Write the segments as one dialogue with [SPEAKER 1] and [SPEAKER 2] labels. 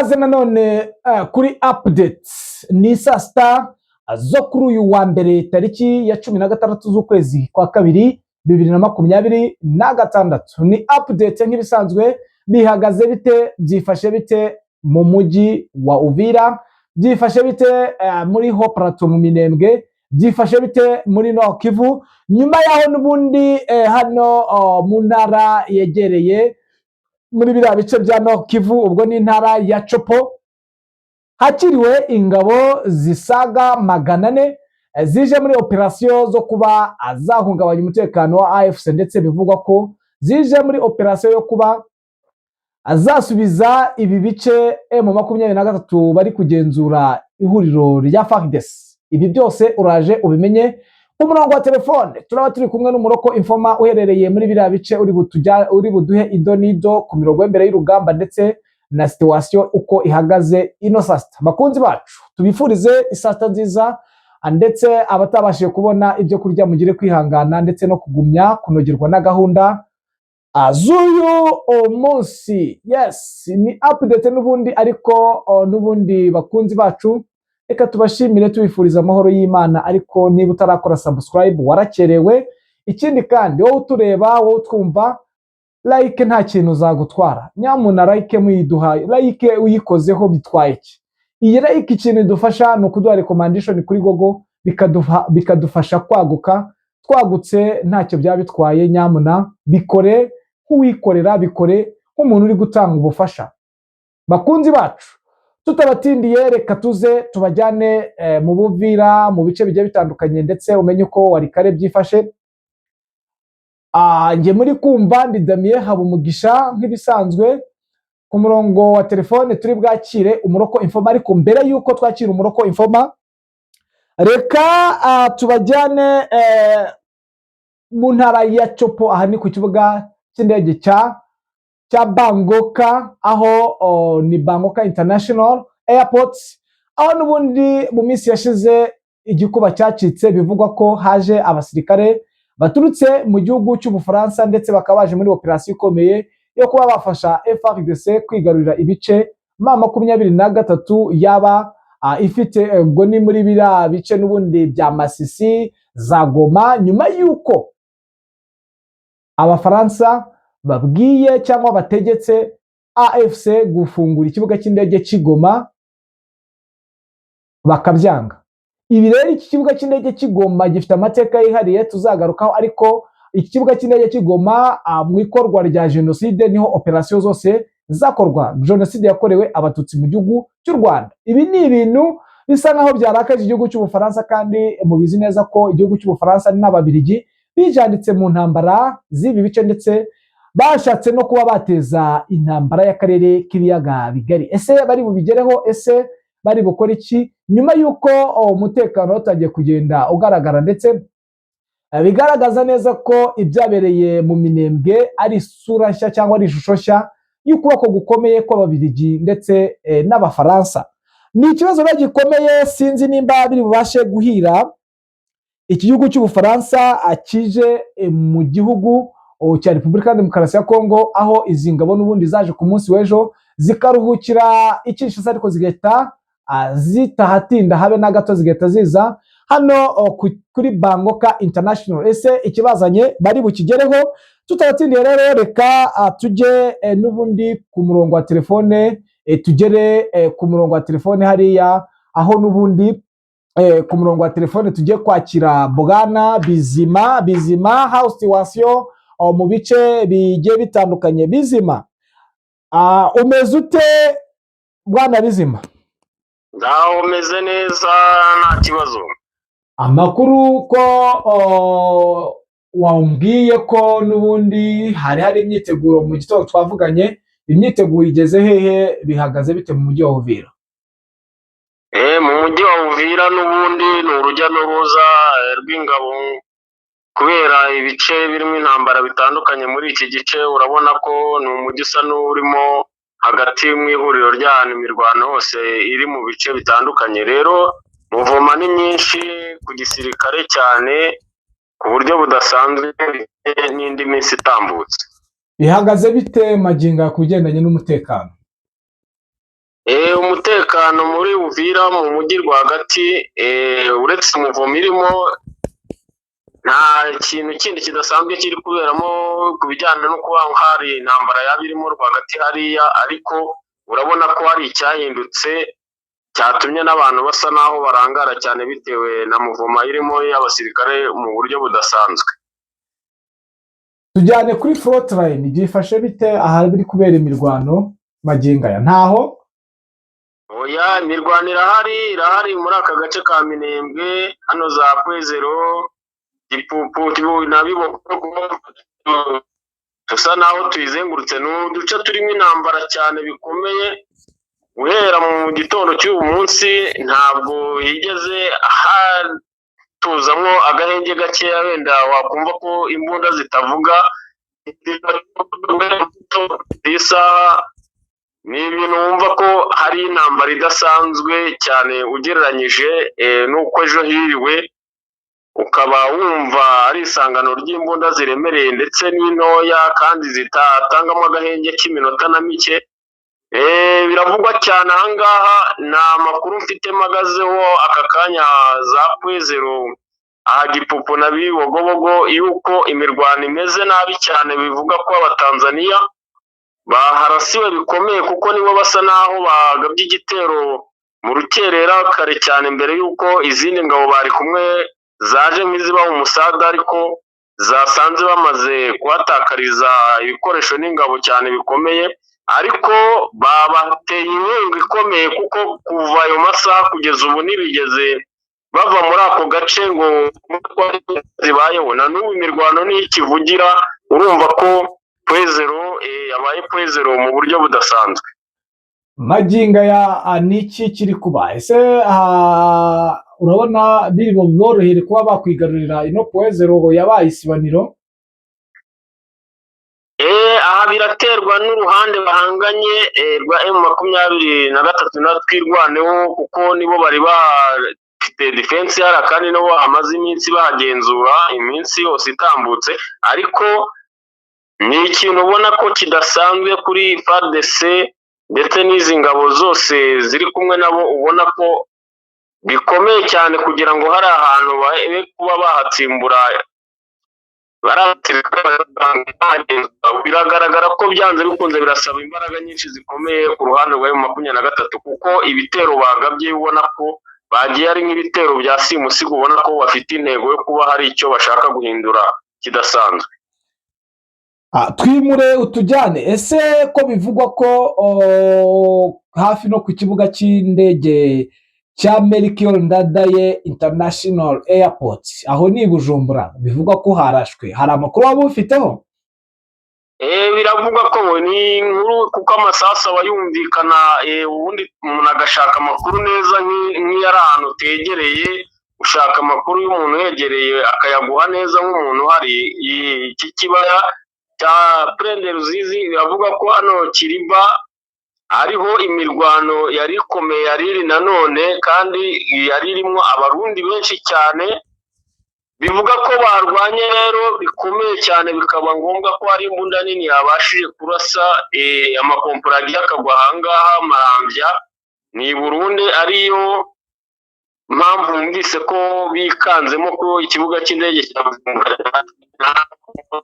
[SPEAKER 1] ikaze nanone kuri updates ni saa sita zo kuri uyu wa mbere tariki ya 16 z'ukwezi kwa kabiri 2026. Ni update nk'ibisanzwe bihagaze bite, byifashe bite mu mujyi wa Uvira, byifashe bite muri Haut Plateau mu Minembwe, byifashe bite muri Nord Kivu, nyuma yaho n'ubundi hano mu ntara yegereye muri biriya bice bya Nord Kivu, ubwo ni intara ya Chopo, hakiriwe ingabo zisaga 400 zije muri operation zo kuba azahungabanya umutekano wa AFC, ndetse bivugwa ko zije muri operation yo kuba azasubiza ibi bice M23 bari kugenzura ihuriro rya FARDC. Ibi byose uraje ubimenye ku murongo wa telefone. Turaba turi kumwe n'umuroko Informa uherereye muri biriya bice uri buduhe idonido ku mirongo y'embere y'urugamba ndetse na situation uko ihagaze ino sasta. Bakunzi bacu tubifurize isasta nziza, ndetse abatabashije kubona ibyo kurya mugire kwihangana ndetse no kugumya kunogerwa na gahunda azuyu umunsi. Yes, ni update n'ubundi, ariko n'ubundi bakunzi bacu reka tubashimire tubifuriza amahoro y'Imana. Ariko niba utarakora subscribe warakerewe. Ikindi kandi wowe utureba, wowe utwumva, like nta kintu uzagutwara, nyamuna like muyiduha, like uyikozeho bitwaye iki? Iyi like ikintu idufasha ni ukuduha recommendation kuri Google, bikadufasha kwaguka. Twagutse ntacyo byaba bitwaye, nyamuna bikore nk'uwikorera, bikore nk'umuntu uri gutanga ubufasha. Bakunzi bacu tutabatindiye, reka tuze tubajyane mu Buvira, mu bice bigiye bitandukanye, ndetse umenye uko wari kare byifashe. Nge muri kumva ndi Damien Habumugisha nk'ibisanzwe. Ku murongo wa telefone turi bwakire umuroko Informa, ariko mbere yuko twakira umuroko Informa, reka tubajyane mu ntara ya Chopo. Aha ni ku kibuga cy'indege cya Bangoka, aho ni Bangoka International Airport, aho n'ubundi mu minsi yashize igikuba cyacitse. Bivugwa ko haje abasirikare baturutse mu gihugu cy'Ubufaransa, ndetse bakabaje muri operation ikomeye yo kuba bafasha FARDC kwigarurira ibice M23 yaba ifite, ubwo ni muri biriya bice n'ubundi bya Masisi, za Goma, nyuma yuko Abafaransa babwiye cyangwa bategetse AFC gufungura ikibuga cy'indege cy'Igoma bakabyanga. Ibi rero iki kibuga cy'indege cy'Igoma gifite amateka yihariye tuzagarukaho, ariko iki kibuga cy'indege cy'Igoma mu ikorwa rya genocide niho operation zose zakorwa. Genocide yakorewe abatutsi mu gihugu cy'u Rwanda. Ibi ni ibintu bisa naho byarakaje igihugu cy'Ubufaransa, kandi mubizi neza ko igihugu cy'Ubufaransa n'Ababiligi bijanditse mu ntambara z'ibi bice, ndetse bashatse no kuba bateza intambara y'akarere k'ibiyaga bigari. Ese bari bubigereho? Ese bari bukora iki nyuma yuko umutekano utagiye kugenda ugaragara, ndetse bigaragaza neza ko ibyabereye mu Minembwe ari isura nshya cyangwa ari ishusho nshya y'ukuboko gukomeye kw'Ababiligi ndetse n'Abafaransa? Ni ikibazo gikomeye, sinzi nimba biri bubashe guhira iki gihugu cy'Ubufaransa akije mu gihugu cya Repubulika ya Demokarasi ya Kongo, aho izi ngabo n'ubundi zaje ku munsi w'ejo zikaruhukira Kinshasa, ariko zigahita zitahatinda habe na gato, zigahita ziza hano kuri Bangoka International. Ese ikibazanye bari bukigereho? Tutabatindiye rero reka tujye n'ubundi ku murongo wa telefone, tugere ku murongo wa telefone hariya, aho n'ubundi ku murongo wa telefone tugiye kwakira Bwana Bizima House Situation mu bice bigiye bitandukanye. Bizima, umeze ute Bwana Bizima?
[SPEAKER 2] Ndaho umeze neza, nta kibazo.
[SPEAKER 1] Amakuru ko wambwiye ko n'ubundi hari imyiteguro mu gitondo twavuganye, imyiteguro igeze hehe, bihagaze bite mu mujyi wa Uvira?
[SPEAKER 2] Mu mujyi wa Uvira n'ubundi ni urujya n'uruza rw'ingabo, kubera ibice birimo intambara bitandukanye muri iki gice. Urabona ko ni umujyi usa n'urimo hagati mu ihuriro ry'ahantu imirwano hose iri mu bice bitandukanye. Rero muvoma ni myinshi ku gisirikare cyane ku buryo budasanzwe n'indi minsi itambutse.
[SPEAKER 1] Bihagaze bite maginga ku bigendanye n'umutekano?
[SPEAKER 2] Umutekano muri Uvira mu mujyi rwagati, uretse umuvumo irimo, nta kintu kindi kidasanzwe kiri kuberamo ku bijyanye no kuba hari intambara yaba irimo rwagati hariya, ariko urabona ko hari icyahindutse cyatumye n'abantu basa naho barangara cyane bitewe na muvoma irimo y'abasirikare mu buryo budasanzwe.
[SPEAKER 1] tujyane kuri front line byifashe bite ahari biri kubera imirwano magingo aya ntaho?
[SPEAKER 2] Oya, imirwano irahari muri aka gace ka Minembwe, hano za Kwezero, Gipupu na Biboko, dusa naho tuyizengurutse. Ni uduce turimo intambara cyane bikomeye, guhera mu gitondo cy'uyu munsi ntabwo higeze hatuzamo agahenge gakeya, wenda wakumva ko imbunda zitavuga. Isaha ni ibintu wumva ko hari intambara idasanzwe cyane ugereranyije n'uko ejo hiriwe, ukaba wumva ari isangano ry'imbunda ziremereye ndetse n'intoya kandi zitatangamo agahenge k'iminota na mike. Biravugwa cyane ahangaha, ni amakuru mfite mpagazeho aka kanya za Kwezero, aha Gipupu na Bibogobogo, yuko imirwano imeze nabi cyane. Bivuga ko Abatanzaniya baharasiwe bikomeye, kuko nibo basa naho bagabye igitero mu rukerera kare cyane, mbere y'uko izindi ngabo bari kumwe zaje nk'izibaha umusada, ariko zasanze bamaze kuhatakariza ibikoresho n'ingabo cyane bikomeye. Ariko babateye inkunga ikomeye, kuko kuva ayo masaha kugeza ubu ntibigeze bava muri ako gace ngo zibayeho. Na n'ubu imirwano niyo ikivugira, urumva ko Kwezero yabaye Kwezero mu buryo budasanzwe.
[SPEAKER 1] magingo aya niki kiri kuba? Ese urabona biri borohere kuba bakwigarurira ino Kwezero yabaye isibaniro?
[SPEAKER 2] Aha biraterwa n'uruhande bahanganye rwa M23 na twirwaneho, kuko nibo bari bafite defense yara, kandi nabo amaze iminsi bahagenzura iminsi yose itambutse. Ariko ni ikintu ubona ko kidasanzwe kuri FARDC ndetse n'izi ngabo zose ziri kumwe nabo, ubona ko bikomeye cyane kugira ngo hari ahantu babe kuba bahatsimbura. Biragaragara ko byanze bikunze birasaba imbaraga nyinshi zikomeye ku ruhande rwa M23, kuko ibitero bagabye ubona ko bagiye ari nk'ibitero bya simusiga, ubona ko bafite intego yo kuba hari icyo bashaka guhindura kidasanzwe.
[SPEAKER 1] Twimure utujyane. Ese ko bivugwa ko hafi no ku kibuga cy'indege cya Melchior Ndadaye International Airport, aho ni Bujumbura, bivugwa ko harashwe, hari amakuru waba ufiteho?
[SPEAKER 2] Biravugwa ko ni inkuru, kuko amasasu aba yumvikana, ubundi umuntu agashaka amakuru neza nk'iyari ahantu utegereye, ushaka amakuru y'umuntu yegereye akayaguha neza nk'umuntu hari. Iki kibaya cya Prende Ruzizi biravuga ko hano Kiriba hariho imirwano yari ikomeye, yari iri nanone, kandi yari irimo abarundi benshi cyane. Bivuga ko barwanye rero bikomeye cyane, bikaba ngombwa ko hari imbunda nini yabashije kurasa, amakompora agiye akagwa ahangaha Marambya ni Burundi. Ariyo mpamvu mwumvise ko bikanzemo ko ikibuga cy'indege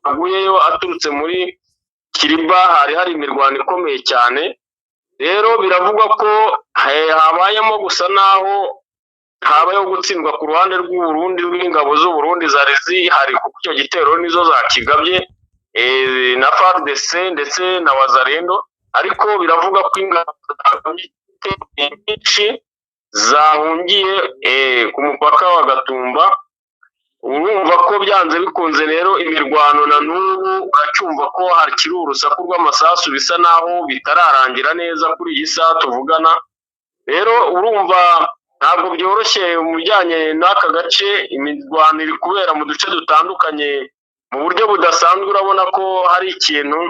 [SPEAKER 2] cyaguyeyo aturutse muri Kiriba, hari imirwano ikomeye cyane. Rero biravugwa ko habayemo gusa naho habayeho gutsindwa ku ruhande rw'Uburundi, rw'ingabo z'Uburundi zari zihari, kuko icyo gitero nizo zakigabye na FARDC ndetse na Wazalendo. Ariko biravuga ko ingabo nyinshi zahungiye ku mupaka wa Gatumba. Urumva ko byanze bikunze rero imirwano na n'ubu uracyumva ko hakiri urusaku rw'amasasu, bisa naho bitararangira neza kuri iyi saha tuvugana. Rero urumva ntabwo byoroshye mu bijyanye n'aka gace. Imirwano iri kubera mu duce dutandukanye mu buryo budasanzwe. Urabona ko hari ikintu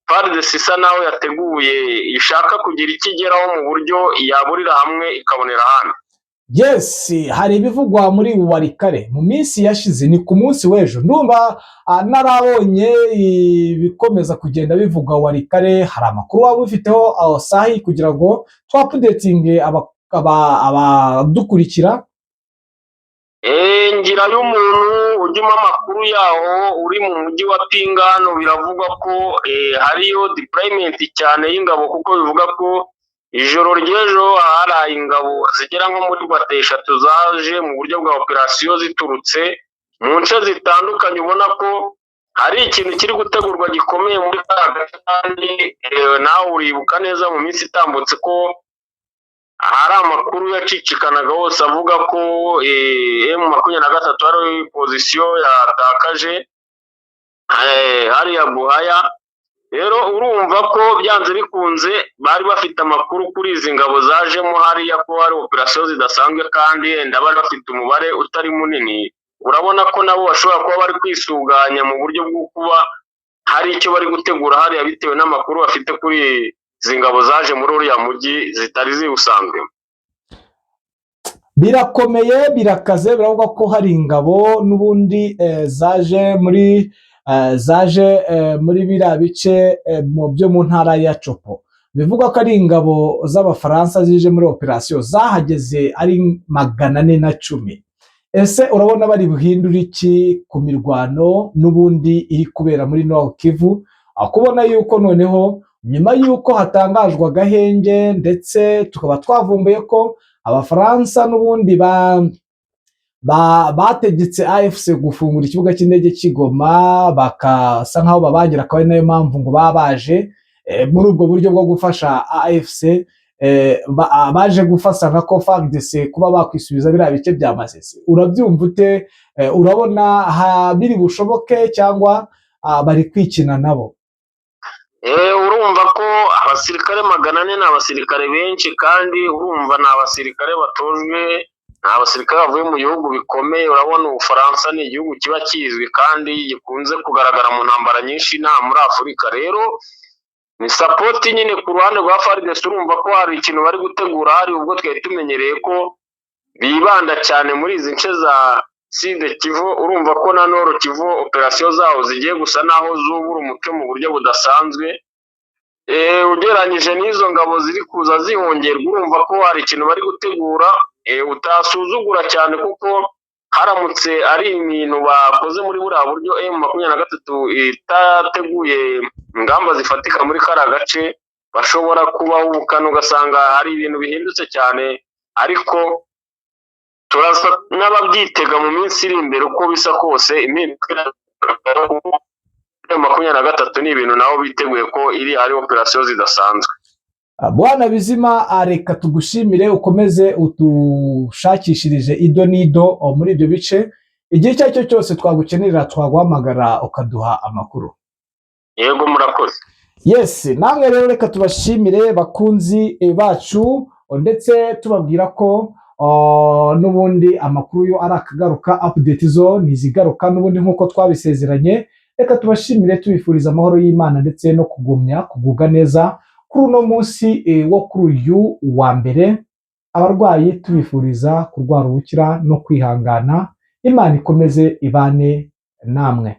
[SPEAKER 2] FARDC isa naho yateguye, ishaka kugira icyo igeraho mu buryo yaburira hamwe ikabonera ahandi.
[SPEAKER 1] Yes, hari ibivugwa muri Warikare mu minsi yashize, ni ku munsi w'ejo ndumva narabonye ibikomeza kugenda bivugwa Warikare. Hari amakuru waba ufiteho sahi kugira ngo twapudetinge abadukurikira?
[SPEAKER 2] ngira y'umuntu ujyuma amakuru yaho uri mu mujyi wa Pingano, biravugwa ko hariyo deployment cyane y'ingabo, kuko bivuga ko ijoro ry'ejo haraye ingabo zigera nko muri bate 3 zaje mu buryo bwa operasiyo ziturutse mu nce zitandukanye. Ubona ko hari ikintu kiri gutegurwa gikomeye muri Kagame, kandi nawe uribuka neza mu minsi itambutse ko hari amakuru yacicikanaga hose avuga ko M23 ari pozisiyo yatakaje hariya Buhaya. Rero urumva ko byanze bikunze bari bafite amakuru kuri izi ngabo zajemo hariya ko hari operasiyo zidasanzwe, kandi bari bafite umubare utari munini. Urabona ko nabo bashobora kuba bari kwisuganya mu buryo bwo kuba hari icyo bari gutegura hariya, bitewe n'amakuru bafite kuri izi ngabo zaje muri uriya mujyi zitari ziwusanzwe.
[SPEAKER 1] Birakomeye, birakaze, biravuga ko hari ingabo n'ubundi zaje muri biriya bice byo mu ntara ya Chopo. Bivuga ko ari ingabo z'Abafaransa zije muri operasiyo, zahageze ari 410. Ese urabona bari buhindura iki ku mirwano n'ubundi iri kubera muri Nord Kivu? Kubona yuko noneho nyuma yuko hatangajwe agahenge, ndetse tukaba twavumbuye ko Abafaransa n'ubundi bategetse AFC gufungura ikibuga cy'indege cy'Igoma, bakasa nkaho babagira, akaba ari nayo mpamvu ngo babaje muri ubwo buryo bwo gufasha AFC, baje gufasha nka FARDC kuba bakwisubiza biriya bice bya Masisi. Urabyumva ute? Urabona biri bushoboke cyangwa bari kwikina nabo?
[SPEAKER 2] Urumva ko abasirikare 400 ni abasirikare benshi, kandi urumva ni abasirikare batojwe, ni abasirikare bavuye mu bihugu bikomeye. Urabona Ubufaransa ni igihugu kiba kizwi kandi gikunze kugaragara mu ntambara nyinshi muri Afurika. Rero ni support nyine ku ruhande rwa FARDC. Urumva ko hari ikintu bari gutegura, hari ubwo twari tumenyereye ko bibanda cyane muri izi nce za Sud Kivu. Urumva ko na Nord Kivu operasiyo zaho zigiye gusa naho zubura umutwe mu buryo budasanzwe. Ugereranyije n'izo ngabo ziri kuza zihongerwa, urumva ko hari ikintu bari gutegura utasuzugura cyane, kuko haramutse ari ibintu bakoze muri buriya buryo M23 itateguye ingamba zifatika muri kara gace, bashobora kubaho ubukana ugasanga hari ibintu bihindutse cyane. Ariko turasa n'ababyitega mu minsi iri imbere uko bisa kose. M23 ni ibintu nabo biteguye ko iri ari operasiyo zidasanzwe.
[SPEAKER 1] Bwana Bizima, reka tugushimire, ukomeze utushakishirije ido n'ido muri ibyo bice. Igihe icyo ari cyo cyose twagukenera twaguhamagara ukaduha amakuru.
[SPEAKER 2] Yego, murakoze.
[SPEAKER 1] Yes, namwe rero reka tubashimire bakunzi bacu, ndetse tubabwira ko n'ubundi amakuru yo arakagaruka, update zo nizigaruka n'ubundi nkuko twabisezeranye. Reka tubashimire, tubifuriza amahoro y'Imana ndetse no kugubwa neza kuri uno munsi wo kuri uyu wa mbere. Abarwayi tubifuriza kurwara ubukira no kwihangana. Imana ikomeze ibane namwe.